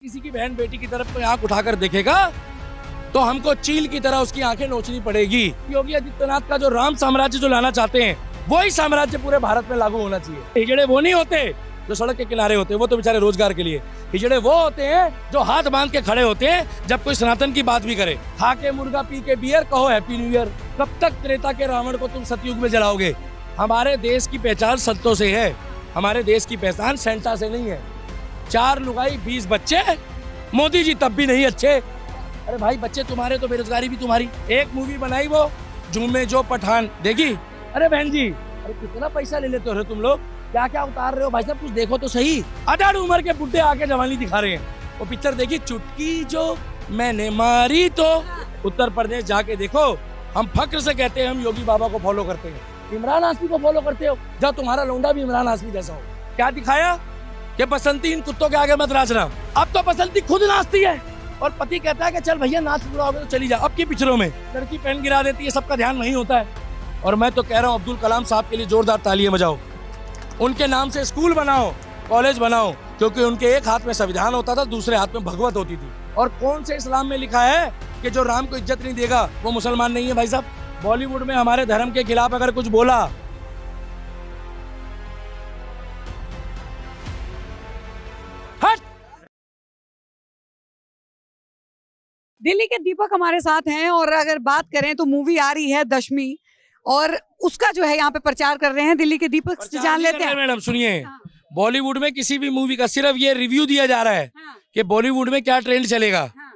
किसी की बहन बेटी की तरफ कोई आंख उठाकर देखेगा तो हमको चील की तरह उसकी आंखें नोचनी पड़ेगी। योगी आदित्यनाथ का जो राम साम्राज्य जो लाना चाहते हैं वही साम्राज्य पूरे भारत में लागू होना चाहिए। हिजड़े वो नहीं होते जो सड़क के किनारे होते हैं, वो तो बेचारे रोजगार के लिए। हिजड़े वो होते हैं जो हाथ बांध के खड़े होते हैं जब कोई सनातन की बात भी करे। खा के मुर्गा पी के बियर कहो हैप्पी न्यू ईयर। कब तक त्रेता के रावण को तुम सतयुग में जलाओगे? हमारे देश की पहचान संतों से है, हमारे देश की पहचान सेंटा से नहीं है। 4 लुगाई 20 बच्चे, मोदी जी तब भी नहीं अच्छे। अरे भाई बच्चे तुम्हारे तो बेरोजगारी भी तुम्हारी। एक मूवी बनाई वो झूमे जो पठान, देखी? अरे बहन जी, अरे कितना पैसा ले लेते हो तुम लोग, क्या क्या उतार रहे हो भाई साहब, कुछ देखो तो सही। अठारह उम्र के बुड्ढे आके जवानी दिखा रहे हैं। वो पिक्चर देखी चुटकी जो मैंने मारी तो। उत्तर प्रदेश जाके देखो, हम फक्र से कहते हैं हम योगी बाबा को फॉलो करते हैं। इमरान हाशमी को फॉलो करते हो, जब तुम्हारा लौंडा भी इमरान हाशमी जैसा हो। क्या दिखाया कि बसंती इन कुत्तों के आगे मत नाचना। अब तो बसंती खुद नाचती है और पति कहता है कि चल भैया नाच पूरा हो गया तो चली जा। अब की पिक्चरों में लड़की पेन गिरा देती है, सबका ध्यान वहीं होता है। और मैं तो कह रहा हूँ अब्दुल कलाम साहब के लिए जोरदार तालियां बजाओ। उनके नाम से स्कूल बनाओ, कॉलेज बनाओ, क्योंकि उनके एक हाथ में संविधान होता था, दूसरे हाथ में भगवत होती थी। और कौन से इस्लाम में लिखा है कि जो राम को इज्जत नहीं देगा वो मुसलमान नहीं है? भाई साहब बॉलीवुड में हमारे धर्म के खिलाफ अगर कुछ बोला, हट। दिल्ली के दीपक हमारे साथ हैं और अगर बात करें तो मूवी आ रही है दशमी और उसका जो है यहाँ पे प्रचार कर रहे हैं दिल्ली के दीपक से जान लेते हैं। मैडम सुनिए, हाँ। बॉलीवुड में किसी भी मूवी का सिर्फ ये रिव्यू दिया जा रहा है हाँ। कि बॉलीवुड में क्या ट्रेंड चलेगा। हाँ।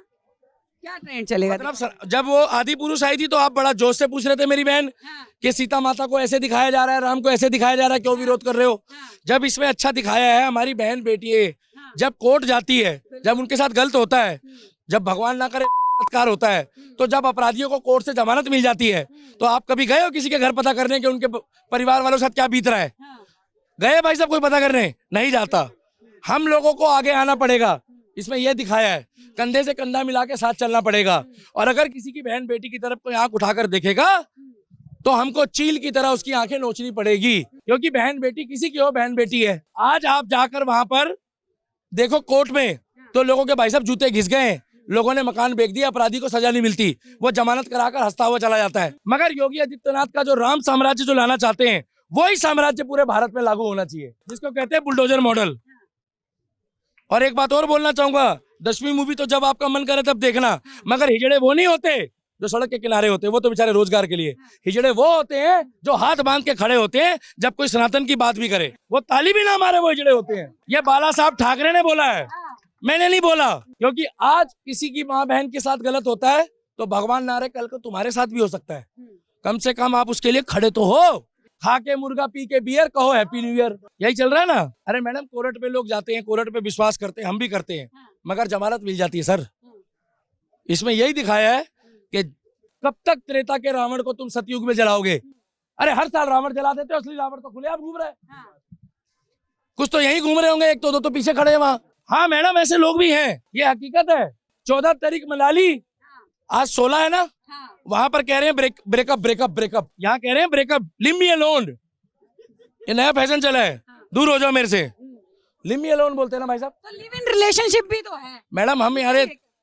क्या ट्रेंड चलेगा? मतलब जब वो आदि पुरुष आई थी तो आप बड़ा जोश से पूछ रहे थे मेरी बहन हाँ। कि सीता माता को ऐसे दिखाया जा रहा है, राम को ऐसे दिखाया जा रहा है, क्यों विरोध कर रहे हो? हाँ। जब इसमें अच्छा दिखाया है, हमारी बहन बेटी है, हाँ। जब कोर्ट जाती है, जब उनके साथ गलत होता है, जब भगवान ना करे बलात्कार होता है, तो जब अपराधियों को कोर्ट से जमानत मिल जाती है, तो आप कभी गए हो किसी के घर पता करने के उनके परिवार वालों के साथ क्या बीत रहा है? गए भाई साहब कोई पता करने? नहीं जाता। हम लोगों को आगे आना पड़ेगा। इसमें यह दिखाया है कंधे से कंधा मिला के साथ चलना पड़ेगा। और अगर किसी की बहन बेटी की तरफ कोई आंख उठाकर देखेगा तो हमको चील की तरह उसकी आंखें नोचनी पड़ेगी, क्योंकि बहन बेटी किसी की हो, बहन बेटी है। आज आप जाकर वहां पर देखो कोर्ट में तो लोगों के भाई साहब जूते घिस गए, लोगों ने मकान बेच दिया, अपराधी को सजा नहीं मिलती, वो जमानत कराकर हंसता हुआ चला जाता है। मगर योगी आदित्यनाथ का जो राम साम्राज्य जो लाना चाहते हैं वही साम्राज्य पूरे भारत में लागू होना चाहिए, जिसको कहते हैं बुलडोजर मॉडल। और एक बात और बोलना चाहूंगा, 10वीं मूवी तो जब आपका मन करे तब देखना, मगर हिजड़े वो नहीं होते जो सड़क के किनारे होते हैं, वो तो बेचारे रोजगार के लिए। हिजड़े वो होते हैं जो हाथ बांध के खड़े होते हैं जब कोई सनातन की बात भी करे, वो ताली भी ना मारे, वो हिजड़े होते हैं। ये बाला साहब ठाकरे ने बोला है, मैंने नहीं बोला। क्योंकि आज किसी की माँ बहन के साथ गलत होता है तो भगवान ना रहे कल को तुम्हारे साथ भी हो सकता है। कम से कम आप उसके लिए खड़े तो हो। खा के मुर्गा पी के बियर कहो हैप्पी न्यू ईयर, यही चल रहा है ना। अरे मैडम कोर्ट पे लोग जाते हैं, कोर्ट पे विश्वास करते हैं, हम भी करते हैं, मगर जमानत मिल जाती है सर। इसमें यही दिखाया है कि कब तक त्रेता के रावण को तुम सतयुग में जलाओगे? अरे हर साल रावण जला देते हो, असली रावण तो खुले आप घूम रहे हैं। कुछ तो यही घूम रहे होंगे, एक तो दो तो पीछे खड़े हैं वहां। हाँ मैडम ऐसे लोग भी हैं, ये हकीकत है। 14 तारीख मनाली, आज 16 है ना, वहां पर कह रहे हैं ब्रेकअप ब्रेकअप ब्रेकअप, यहाँ कह रहे हैं ब्रेकअप, लिव मी अलोन। ये नया फैशन चला है, दूर हो जाओ मेरे से। लिव मी अलोन बोलते हैं ना भाई साहब। तो लिव इन रिलेशनशिप भी तो है मैडम। हम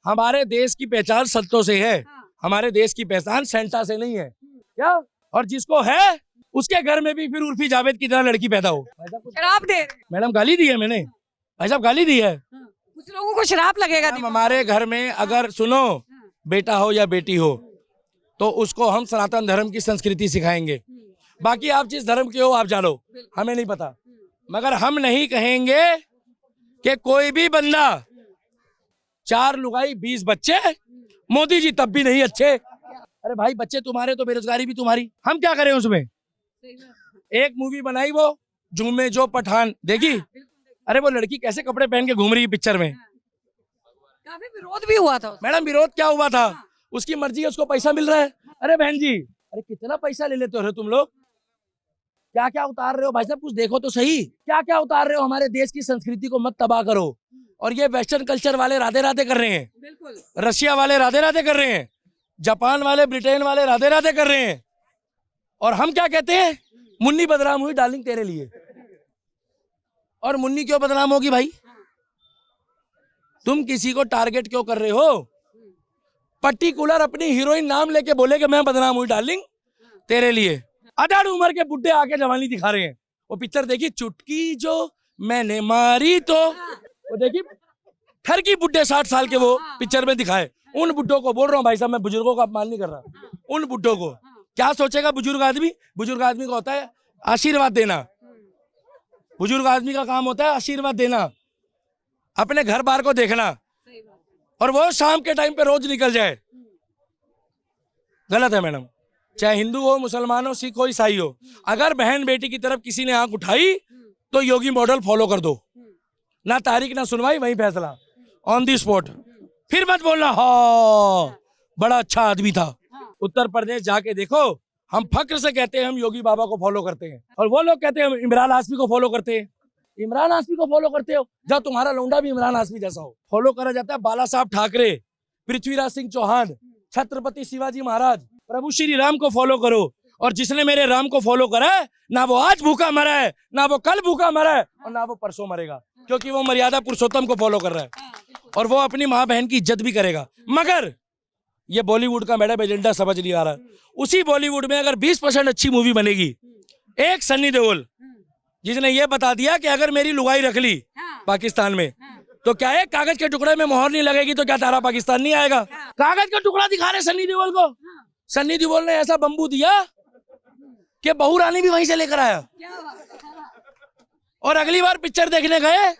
हमारे देश की पहचान संतों से है, हमारे देश की पहचान सेंटा से नहीं है क्या? और जिसको है उसके घर में भी फिर उर्फी जावेद की तरह लड़की पैदा हो। शराब दे मैडम गाली दी है मैंने, भाई साहब गाली दी है। कुछ लोगों को शराब लगेगा। हमारे घर में अगर सुनो बेटा हो या बेटी हो तो उसको हम सनातन धर्म की संस्कृति सिखाएंगे। बाकी आप जिस धर्म के हो आप जानो, हमें नहीं पता, मगर हम नहीं कहेंगे कि कोई भी बंदा 4 लुगाई 20 बच्चे, मोदी जी तब भी नहीं अच्छे। अरे भाई बच्चे तुम्हारे तो बेरोजगारी भी तुम्हारी, हम क्या करें उसमें? एक मूवी बनाई वो झूमे जो पठान, देखी? अरे वो लड़की कैसे कपड़े पहन के घूम रही है पिक्चर में। काफी विरोध भी हुआ था। मैडम विरोध क्या हुआ था? उसकी मर्जी है, उसको पैसा मिल रहा है। अरे बहन जी, अरे कितना पैसा ले लेते हो तुम लोग, क्या क्या उतार रहे हो भाई साहब, कुछ देखो तो सही। क्या क्या उतार रहे हो? हमारे देश की संस्कृति को मत तबाह करो। और ये वेस्टर्न कल्चर वाले राधे राधे कर रहे हैं, बिल्कुल। रशिया वाले राधे राधे कर रहे हैं, जापान वाले ब्रिटेन वाले राधे राधे कर रहे हैं। और हम क्या कहते हैं? मुन्नी बदनाम हुई डार्लिंग तेरे लिए। और मुन्नी क्यों बदनाम होगी भाई? तुम किसी को टारगेट क्यों कर रहे हो? पर्टिकुलर अपनी हीरोइन नाम लेके बोले कि मैं बदनाम हुई डार्लिंग तेरे लिए। अधड़ उम्र के बुड्ढे आके जवानी दिखा रहे हैं। वो पिक्चर देखी, चुटकी जो मैंने मारी तो, वो देखी ठर की बुड्ढे 60 साल के वो पिक्चर में दिखाए। उन बुड्ढों को बोल रहा हूँ भाई साहब, मैं बुजुर्गों का अपमान नहीं कर रहा। उन बुड्ढों को क्या सोचेगा बुजुर्ग आदमी? बुजुर्ग आदमी का होता है आशीर्वाद देना। बुजुर्ग आदमी का काम होता है आशीर्वाद देना, अपने घर बार को देखना, और वो शाम के टाइम पे रोज निकल जाए। गलत है मैडम। चाहे हिंदू हो, मुसलमान हो, सिख हो, ईसाई हो, अगर बहन बेटी की तरफ किसी ने आंख उठाई तो योगी मॉडल फॉलो कर दो। ना तारीख ना सुनवाई, वहीं फैसला ऑन दी स्पॉट। फिर मत बोलना हाँ बड़ा अच्छा आदमी था। उत्तर प्रदेश जाके देखो, हम फक्र से कहते हैं हम योगी बाबा को फॉलो करते हैं, और वो लोग कहते हैं हम इमरान हाशमी को फॉलो करते हैं। इमरान हाशमी को फॉलो करते हो जब तुम्हारा लौंडा भी इमरान हाशमी जैसा हो। फॉलो करा जाता है बाला साहब ठाकरे, पृथ्वीराज सिंह चौहान, छत्रपति शिवाजी महाराज, प्रभु श्री राम को फॉलो करो। और जिसने मेरे राम को फॉलो करा है, ना वो आज भूखा मरा है, ना वो कल भूखा मरा है, और ना वो परसों मरेगा, क्योंकि वो मर्यादा पुरुषोत्तम को फॉलो कर रहा है, और वो अपनी माँ बहन की इज्जत भी करेगा। मगर ये बॉलीवुड का मैडम एजेंडा समझ नहीं आ रहा। उसी बॉलीवुड में अगर 20% अच्छी मूवी बनेगी, एक सन्नी देओल जिसने ये बता दिया कि अगर मेरी लुगाई रख ली पाकिस्तान में तो क्या है, कागज के टुकड़े में मोहर नहीं लगेगी तो क्या तारा पाकिस्तान नहीं आएगा? कागज का टुकड़ा दिखा रहे सन्नी देओल को। सन्नी देओल ने ऐसा बम्बू दिया कि बहू रानी भी वहीं से लेकर आया। और अगली बार पिक्चर देखने गए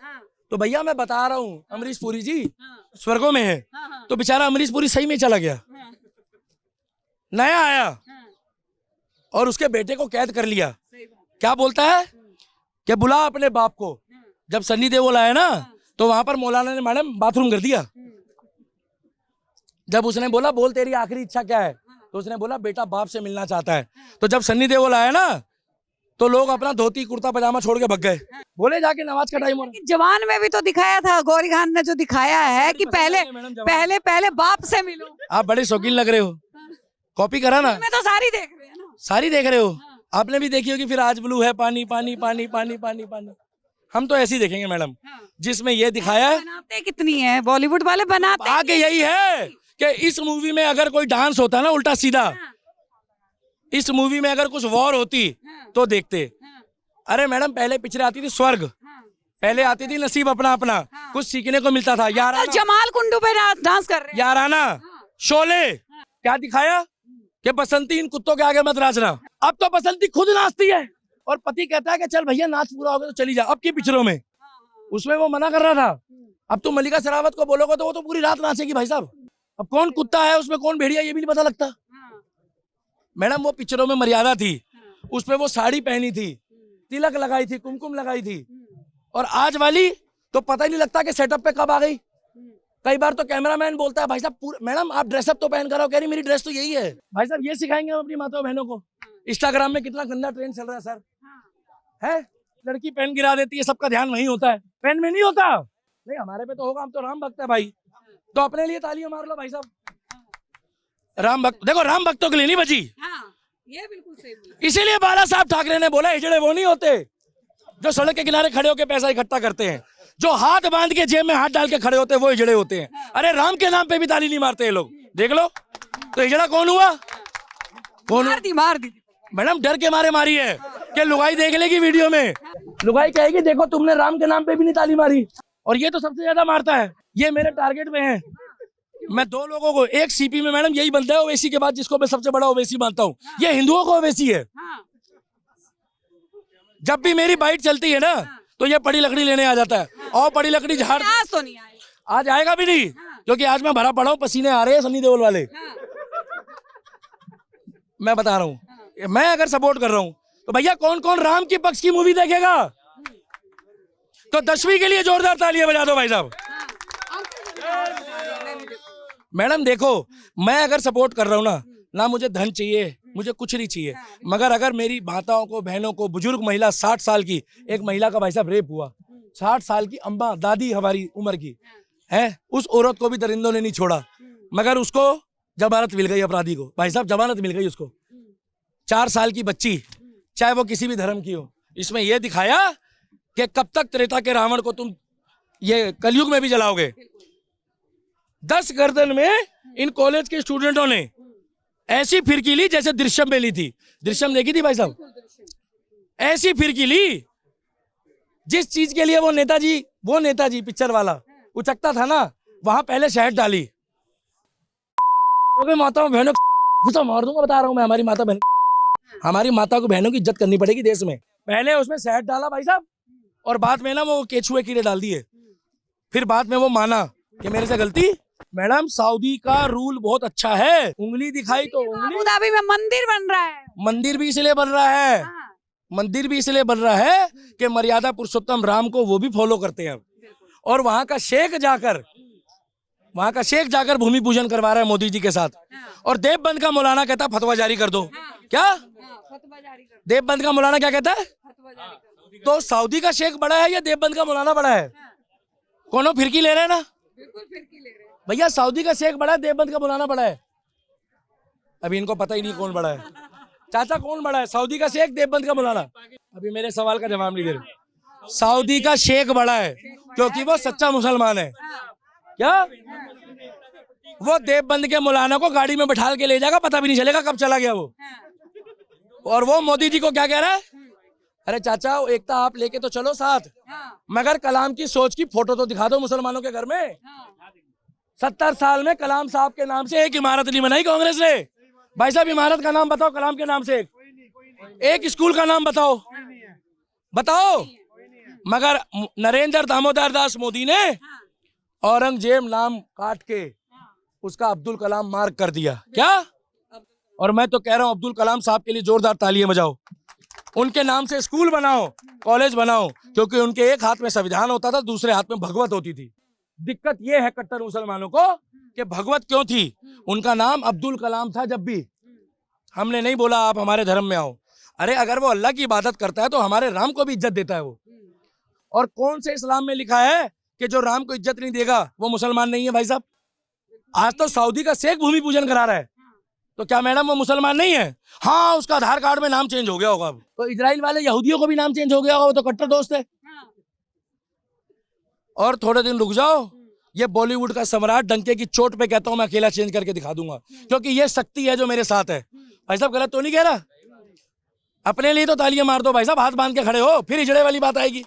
तो भैया मैं बता रहा हूँ, अमरीश पुरी जी स्वर्गों में है, तो बेचारा अमरीश पुरी सही में चला गया, नया आया और उसके बेटे को कैद कर लिया। क्या बोलता है कि बुला अपने बाप को। जब सन्नी देओल आया ना तो वहां पर मौलाना ने मैडम बाथरूम कर दिया। जब उसने बोला बोल तेरी आखिरी इच्छा क्या है, तो उसने बोला बेटा बाप से मिलना चाहता है। तो जब सन्नी देओल आया ना तो लोग अपना धोती कुर्ता पजामा छोड़ के भग गए, बोले जाके नमाज का टाइम हो रहा। जवान में भी तो दिखाया था, गौरी खान ने जो दिखाया है कि पहले बाप से मिलो। आप बड़े शौकीन लग रहे हो, कॉपी करा ना। मैं तो सारी देख रहे हैं ना। सारी देख रहे हो, आपने भी देखी होगी। फिर आज ब्लू है पानी पानी पानी पानी पानी पानी। हम तो ऐसे ही देखेंगे मैडम, जिसमें ये दिखाया है। बनाते कितनी है बॉलीवुड वाले, बनाते आगे यही है कि इस मूवी में अगर कोई डांस होता ना उल्टा सीधा, इस मूवी में अगर कुछ वॉर होती तो देखते। अरे मैडम पहले पिक्चर आती थी स्वर्ग, पहले आती थी नसीब अपना अपना, कुछ सीखने को मिलता था। याराना, जमाल कुंडू पे डांस कर रहे हैं। याराना, शोले, क्या दिखाया कि बसंती इन कुत्तों के आगे मत नाचना। अब तो बसंती खुद नाचती है और पति कहता है कि चल भैया नाच पूरा हो गया तो चली जा। अब की पिक्चरों में, उसमें वो मना कर रहा था। अब तो मल्लिका शेरावत को बोलोगे तो वो तो पूरी रात नाचेगी भाई साहब। अब कौन कुत्ता है उसमें, कौन भेड़िया, ये भी नहीं पता लगता। मैडम वो पिक्चरों में मर्यादा थी, उसमें वो साड़ी पहनी थी, तिलक लगाई थी, कुमकुम लगाई थी। और आज वाली तो पता ही नहीं लगता कि सेटअप पे कब आ गई। कई बार तो कैमरामैन बोलता है भाई साहब मैडम आप ड्रेसअप तो पहन कर आओ, कह रही मेरी ड्रेस तो यही है। भाई साहब ये सिखाएंगे हम अपनी माताओं बहनों को। इंस्टाग्राम में कितना गंदा ट्रेंड चल रहा है सर, है लड़की पेन गिरा देती है, सबका ध्यान वहीं होता है, पेन में नहीं होता। नहीं हमारे पे तो होगा, हम तो राम भक्त है भाई, तो अपने लिए तालियां मार लो भाई साहब। राम भक्त देखो, राम भक्तों के लिए नहीं बची। ये बिल्कुल सही बोला। इसीलिए बाला साहब ठाकरे ने बोला हिजड़े वो नहीं होते जो सड़क के किनारे खड़े होकर पैसा इकट्ठा करते हैं, जो हाथ बांध के जेब में हाथ डाल के खड़े होते हैं वो हिजड़े होते हैं। अरे राम के नाम पे भी ताली नहीं मारते ये लोग, देख लो। तो हिजड़ा कौन हुआ? कौन? मार दी मैडम डर के मारे मारी है कि लुगाई देख लेगी वीडियो में, लुगाई कहेगी देखो तुमने राम के नाम पे भी नहीं ताली मारी। और ये तो सबसे ज्यादा मारता है, ये मेरे टारगेट में है। मैं दो लोगों को, एक सीपी में मैडम यही बनता है ओवैसी के बाद, जिसको मैं सबसे बड़ा ओवैसी मानता हूँ, ये हिंदुओं को ओवैसी है। जब भी मेरी बाइट चलती है ना तो ये बड़ी लकड़ी लेने आ जाता है, और बड़ी लकड़ी झाड़। आज तो नहीं आएगा, आज आएगा भी नहीं, क्योंकि आज मैं भरा पड़ा हूँ, पसीने आ रहे हैं सनी देओल वाले। मैं बता रहा हूँ, मैं अगर सपोर्ट कर रहा हूँ तो भैया कौन कौन राम के पक्ष की मूवी देखेगा? तो 10वीं के लिए जोरदार तालियां बजा दो भाई साहब। मैडम देखो, मैं अगर सपोर्ट कर रहा हूँ ना मुझे धन चाहिए, मुझे कुछ नहीं चाहिए, मगर अगर मेरी माताओं को, बहनों को, बुजुर्ग महिला 60 साल की, एक महिला का भाई साहब रेप हुआ, 60 साल की अम्मा दादी हमारी उम्र की है, उस औरत को भी दरिंदों ने नहीं छोड़ा, मगर उसको जमानत मिल गई, अपराधी को भाई साहब जमानत मिल गई उसको। 4 साल की बच्ची, चाहे वो किसी भी धर्म की हो। इसमें यह दिखाया कि कब तक त्रेता के रावण को तुम ये कलयुग में भी जलाओगे। 10 गर्दन में इन कॉलेज के स्टूडेंटों ने ऐसी फिरकी ली जैसे दृश्यम में ली थी। दृश्यम देखी थी भाई साहब? ऐसी फिरकी ली जिस चीज के लिए वो नेताजी पिक्चर वाला उचकता था ना, वहां पहले शहद डाली। माताओं बहनों तो मार दूंगा, बता रहा हूं मैं। हमारी माता को बहनों की इज्जत करनी पड़ेगी देश में। पहले उसमें शहद डाला भाई साहब, और बाद में ना वो केचुए कीड़े डाल दिए। फिर बाद में वो माना कि मेरे से गलती। मैडम, सऊदी का रूल बहुत अच्छा है। उंगली दिखाई तो उंगली। अबू धाबी में मंदिर बन रहा है। मंदिर भी इसलिए बन रहा है, मंदिर भी इसलिए बन रहा है कि मर्यादा पुरुषोत्तम राम को वो भी फॉलो करते हैं। और वहां का शेख जाकर भूमि पूजन करवा रहा है मोदी जी के साथ। और देवबंद का मौलाना कहता है फतवा जारी कर दो। क्या देवबंद का मौलाना क्या कहता है? तो सऊदी का शेख बड़ा है या देवबंद का मौलाना बड़ा है? कोनो फिरकी ले रहे हैं ना भैया। सऊदी का शेख बड़ा है, देवबंद का मौलाना बड़ा है। अभी इनको पता ही नहीं कौन बड़ा है। चाचा कौन बड़ा है? सऊदी का शेख, देवबंद का मौलाना? अभी मेरे सवाल का जवाब नहीं दे रहे। सऊदी का शेख बड़ा है क्योंकि वो सच्चा मुसलमान है। क्या वो देवबंद के मौलाना को गाड़ी में बैठा के ले जाएगा, पता भी नहीं चलेगा कब चला गया वो। और वो मोदी जी को क्या कह रहा है? अरे चाचा, एकता आप लेके तो चलो साथ, मगर कलाम की सोच की फोटो तो दिखा दो मुसलमानों के घर में। 70 साल में कलाम साहब के नाम से एक इमारत नहीं बनाई कांग्रेस ने। भाई साहब, इमारत का नाम बताओ कलाम के नाम से। एक स्कूल का नाम बताओ। मगर नरेंद्र दामोदर दास मोदी ने औरंगजेब नाम काट के उसका अब्दुल कलाम मार्क कर दिया। क्या? और मैं तो कह रहा हूं अब्दुल कलाम साहब के लिए जोरदार तालियां बजाओ। उनके नाम से स्कूल बनाओ, कॉलेज बनाओ, क्योंकि उनके एक हाथ में संविधान होता था, दूसरे हाथ में भगवत होती थी। दिक्कत यह है कट्टर मुसलमानों को कि भगवत क्यों थी? उनका नाम अब्दुल कलाम था। जब भी हमने नहीं बोला आप हमारे धर्म में आओ। अरे अगर वो अल्लाह की इबादत करता है तो हमारे राम को भी इज्जत देता है वो। और कौन से इस्लाम में लिखा है कि जो राम को इज्जत नहीं देगा वो मुसलमान नहीं है? भाई साहब, आज तो सऊदी का शेख भूमि पूजन करा रहा है, तो क्या मैडम वो मुसलमान नहीं है? हाँ, उसका आधार कार्ड में नाम चेंज हो गया होगा। अब तो इजराइल वाले यहूदियों को भी नाम चेंज हो गया होगा, वो तो कट्टर दोस्त है। और थोड़े दिन रुक जाओ, ये बॉलीवुड का सम्राट डंके की चोट पे कहता हूं मैं अकेला चेंज करके दिखा दूंगा, क्योंकि ये शक्ति है जो मेरे साथ है। भाई साहब, गलत तो नहीं कह रहा? अपने लिए तो तालियां मार दो भाई साहब, हाथ बांध के खड़े हो, फिर इजड़े वाली बात आएगी।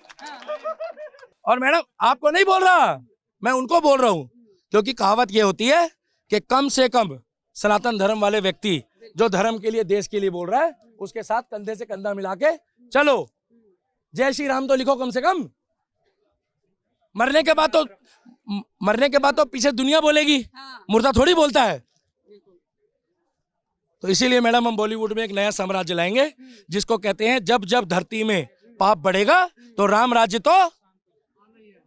और मैडम, आपको नहीं बोल रहा, मैं उनको बोल रहा हूं, क्योंकि कहावत ये होती है कि कम से कम सनातन धर्म वाले व्यक्ति जो धर्म के लिए, देश के लिए बोल रहा है, उसके साथ कंधे से कंधा मिला के चलो। जय श्री राम तो लिखो कम से कम। मरने के बाद तो पीछे दुनिया बोलेगी, मुर्दा थोड़ी बोलता है। तो इसीलिए मैडम, हम बॉलीवुड में एक नया साम्राज्य लाएंगे जिसको कहते हैं जब जब धरती में पाप बढ़ेगा तो राम राज्य तो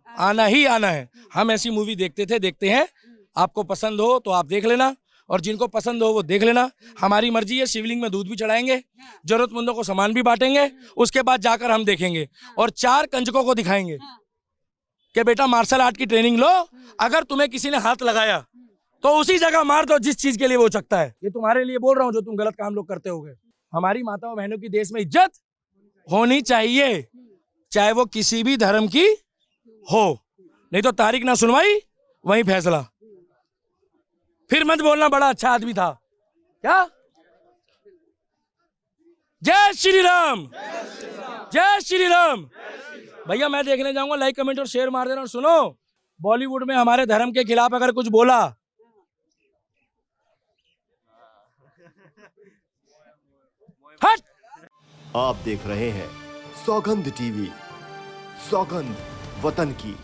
आना ही आना है। हम ऐसी मूवी देखते हैं। आपको पसंद हो तो आप देख लेना, और जिनको पसंद हो वो देख लेना। हमारी मर्जी है, शिवलिंग में दूध भी चढ़ाएंगे, जरूरतमंदों को सामान भी बांटेंगे। उसके बाद जाकर हम देखेंगे और 4 कंजकों को दिखाएंगे कि बेटा मार्शल आर्ट की ट्रेनिंग लो, अगर तुम्हें किसी ने हाथ लगाया तो उसी जगह मार दो जिस चीज के लिए वो चकता है। ये तुम्हारे लिए बोल रहा हूँ जो तुम गलत काम लोग करते होगे। हमारी माताओं बहनों की देश में इज्जत होनी चाहिए, चाहे वो किसी भी धर्म की हो। नहीं तो तारीख ना सुनवाई, वही फैसला। फिर मत बोलना बड़ा अच्छा आदमी था। क्या? जय श्री राम, जय श्री राम। भैया, मैं देखने जाऊंगा, लाइक कमेंट और शेयर मार देना। और सुनो, बॉलीवुड में हमारे धर्म के खिलाफ अगर कुछ बोला, हट। आप देख रहे हैं सौगंध टीवी, सौगंध वतन की।